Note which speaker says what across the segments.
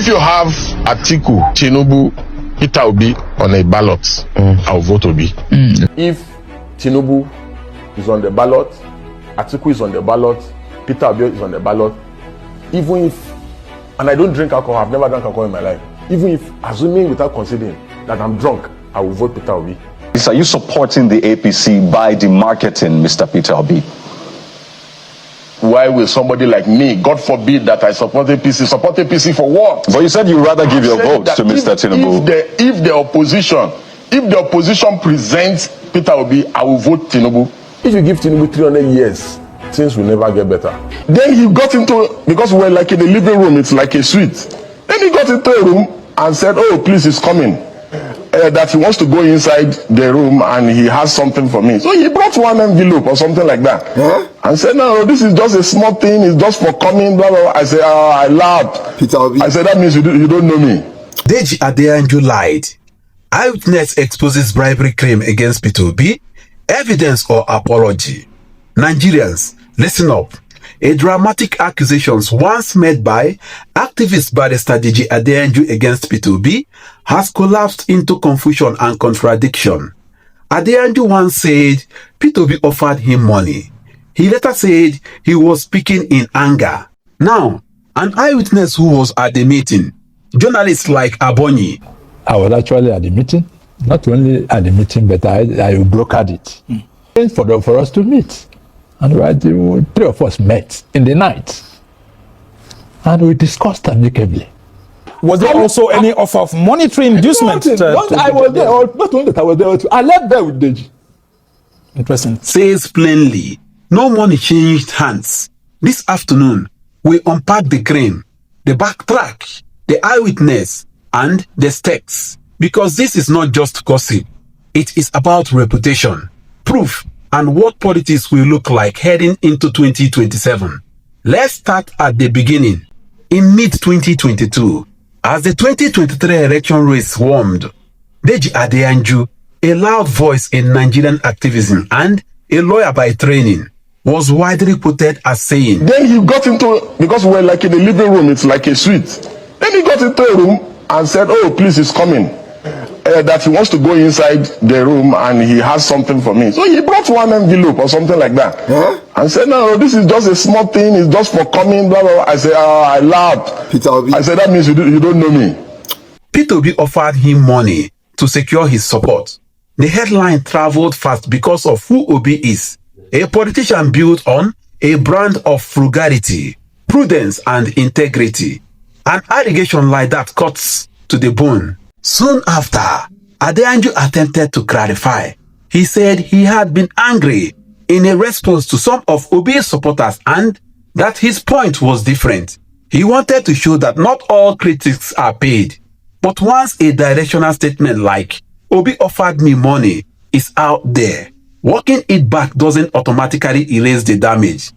Speaker 1: If you have Atiku, Tinubu, Peter Obi on a ballot, I'll vote Obi. If Tinubu is on the ballot, Atiku is on the ballot, Peter Obi is on the ballot, even if, and I don't drink alcohol, I've never drank alcohol in my life, even if, assuming without considering that I'm drunk, I will vote Peter Obi.
Speaker 2: Are you supporting the APC by the marketing, Mr. Peter Obi?
Speaker 1: Why will somebody like me, God forbid that I support APC for what?
Speaker 2: But you said you'd rather give your vote to Mr. Tinubu.
Speaker 1: If the opposition presents Peter Obi, I will vote Tinubu. If you give Tinubu 300 years, things will never get better. Then he got into, because we're like in the living room, it's like a suite. Then he got into a room and said, oh, please, he's coming. That he wants to go inside the room and he has something for me. So he brought one envelope or something like that. Huh? And said, no, this is just a small thing. It's just for coming, blah, blah, blah. I said, I laughed.
Speaker 3: Peter Obi.
Speaker 1: I said, that means you don't know me.
Speaker 4: Deji Adeyanju lied. Eyewitness exposes bribery claim against Peter Obi. Evidence or apology? Nigerians, listen up. A dramatic accusations once made by activist barrister Deji Adeyanju against Peter Obi has collapsed into confusion and contradiction. Adeyanju once said Peter Obi offered him money. He later said he was speaking in anger. Now, an eyewitness who was at the meeting, journalists like Abonyi.
Speaker 5: I was actually at the meeting, not only at the meeting, but I brokered it for us to meet. And three of us met in the night, and we discussed amicably.
Speaker 6: Was there also any offer of monetary inducement?
Speaker 5: I was there, not only that I was there, I left there with Deji.
Speaker 6: Interesting.
Speaker 4: Says plainly, no money changed hands. This afternoon, we unpack the claim, the backtrack, the eyewitness, and the stakes. Because this is not just gossip. It is about reputation, proof, and what politics will look like heading into 2027. Let's start at the beginning. In mid-2022, as the 2023 election race warmed, Deji Adeyanju, a loud voice in Nigerian activism and a lawyer by training, was widely quoted as saying,
Speaker 1: then he got into, because we're like in the living room, it's like a suite. Then he got into a room and said, oh, please, he's coming. That he wants to go inside the room and he has something for me. So he brought one envelope or something like that. Huh? And said, no, this is just a small thing. It's just for coming, blah, blah, blah. I said, I laughed.
Speaker 3: Peter Obi.
Speaker 1: I said, that means you don't know me.
Speaker 4: Peter Obi offered him money to secure his support. The headline traveled fast because of who Obi is. A politician built on a brand of frugality, prudence, and integrity. An allegation like that cuts to the bone. Soon after, Adeyanju attempted to clarify. He said he had been angry in a response to some of Obi's supporters and that his point was different. He wanted to show that not all critics are paid. But once a directional statement like, Obi offered me money, is out there, walking it back doesn't automatically erase the damage.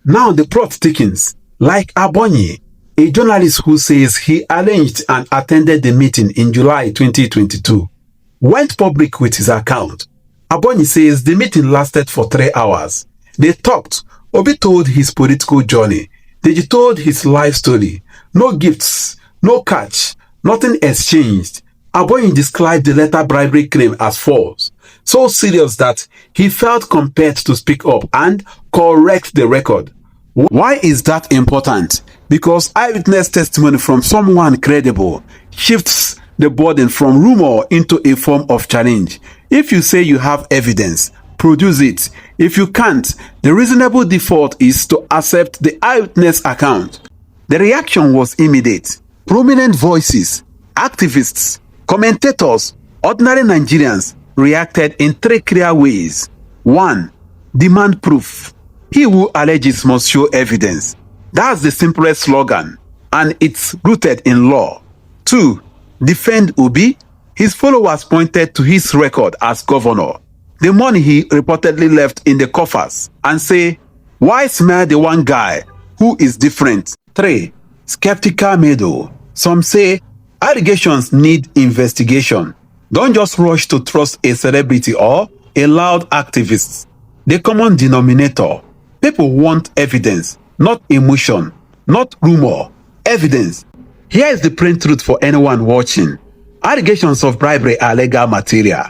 Speaker 4: Now the plot thickens, like Abonyi, a journalist who says he arranged and attended the meeting in July 2022, went public with his account. Abonyi says the meeting lasted for 3 hours. They talked. Obi told his political journey. Deji told his life story. No gifts, no catch, nothing exchanged. Abonyi described the letter bribery claim as false, so serious that he felt compelled to speak up and correct the record. Why is that important? Because eyewitness testimony from someone credible shifts the burden from rumor into a form of challenge. If you say you have evidence, produce it. If you can't, the reasonable default is to accept the eyewitness account. The reaction was immediate. Prominent voices, activists, commentators, ordinary Nigerians reacted in 3 clear ways. 1. Demand proof. He who alleges must show evidence. That's the simplest slogan, and it's rooted in law. 2. Defend Obi. His followers pointed to his record as governor, the money he reportedly left in the coffers, and say, why smear the one guy who is different? 3. Skeptical middle. Some say allegations need investigation. Don't just rush to trust a celebrity or a loud activist. The common denominator. People want evidence, not emotion, not rumor. Evidence. Here is the plain truth for anyone watching. Allegations of bribery are legal material.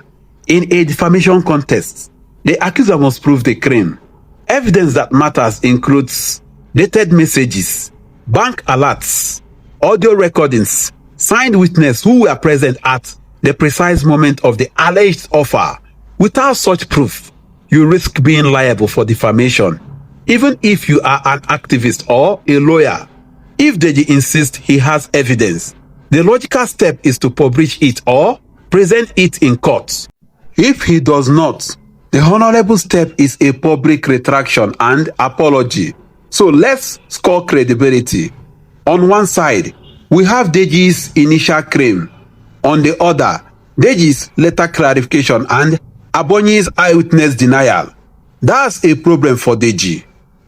Speaker 4: In a defamation contest, the accuser must prove the crime. Evidence that matters includes dated messages, bank alerts, audio recordings, signed witnesses who were present at the precise moment of the alleged offer. Without such proof, you risk being liable for defamation, even if you are an activist or a lawyer. If Deji insists he has evidence, the logical step is to publish it or present it in court. If he does not, the honorable step is a public retraction and apology. So let's score credibility. On one side, we have Deji's initial claim. On the other, Deji's later clarification and Abonyi's eyewitness denial. That's a problem for Deji.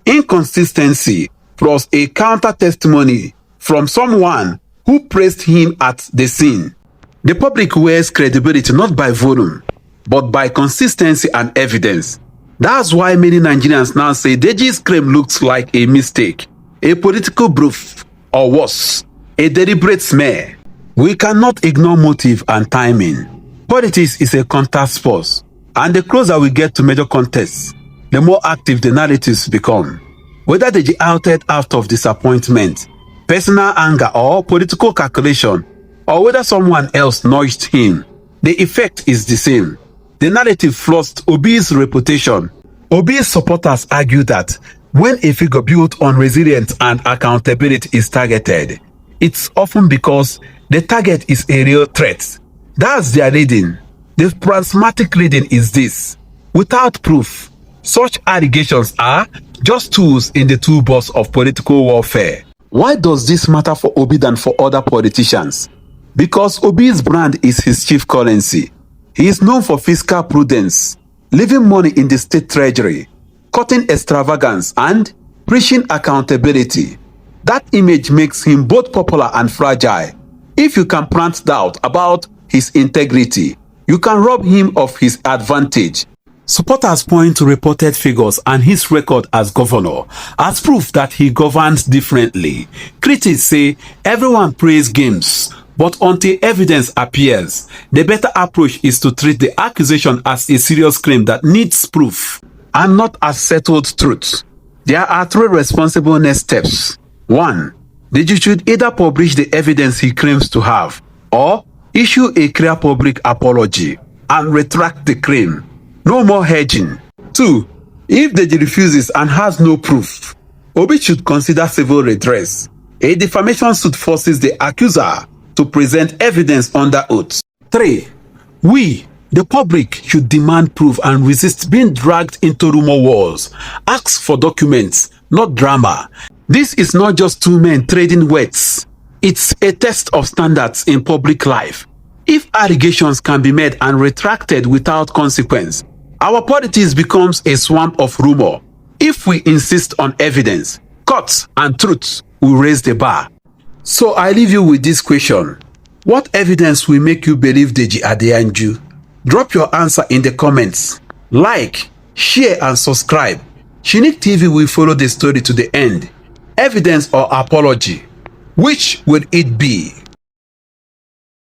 Speaker 4: Inconsistency plus a counter testimony from someone who praised him at the scene. The public wears credibility not by volume, but by consistency and evidence. That's why many Nigerians now say Deji's claim looks like a mistake, a political bluff, or worse, a deliberate smear. We cannot ignore motive and timing. Politics is a contact sport, and the closer we get to major contests, the more active the narratives become. Whether Deji outed out of disappointment, personal anger, or political calculation, or whether someone else nudged him, the effect is the same. The narrative flouts Obi's reputation. Obi's supporters argue that when a figure built on resilience and accountability is targeted, it's often because the target is a real threat. That's their reading. The pragmatic reading is this: without proof, such allegations are just tools in the toolbox of political warfare. Why does this matter for Obi than for other politicians? Because Obi's brand is his chief currency. He is known for fiscal prudence, leaving money in the state treasury, cutting extravagance, and preaching accountability. That image makes him both popular and fragile. If you can plant doubt about his integrity, you can rob him of his advantage. Supporters point to reported figures and his record as governor as proof that he governs differently. Critics say everyone plays games, but until evidence appears, the better approach is to treat the accusation as a serious claim that needs proof and not as settled truth. There are three responsible next steps. 1. The judge should either publish the evidence he claims to have or issue a clear public apology and retract the claim. No more hedging. 2. If the judge refuses and has no proof, Obi should consider civil redress. A defamation suit forces the accuser to present evidence under oath. 3. We, the public, should demand proof and resist being dragged into rumor wars. Ask for documents, not drama. This is not just two men trading words. It's a test of standards in public life. If allegations can be made and retracted without consequence, our politics becomes a swamp of rumor. If we insist on evidence, courts and truth will raise the bar. So I leave you with this question. What evidence will make you believe Deji Adeyanju? Drop your answer in the comments. Like, share and subscribe. Chinick TV will follow the story to the end. Evidence or apology? Which will it be?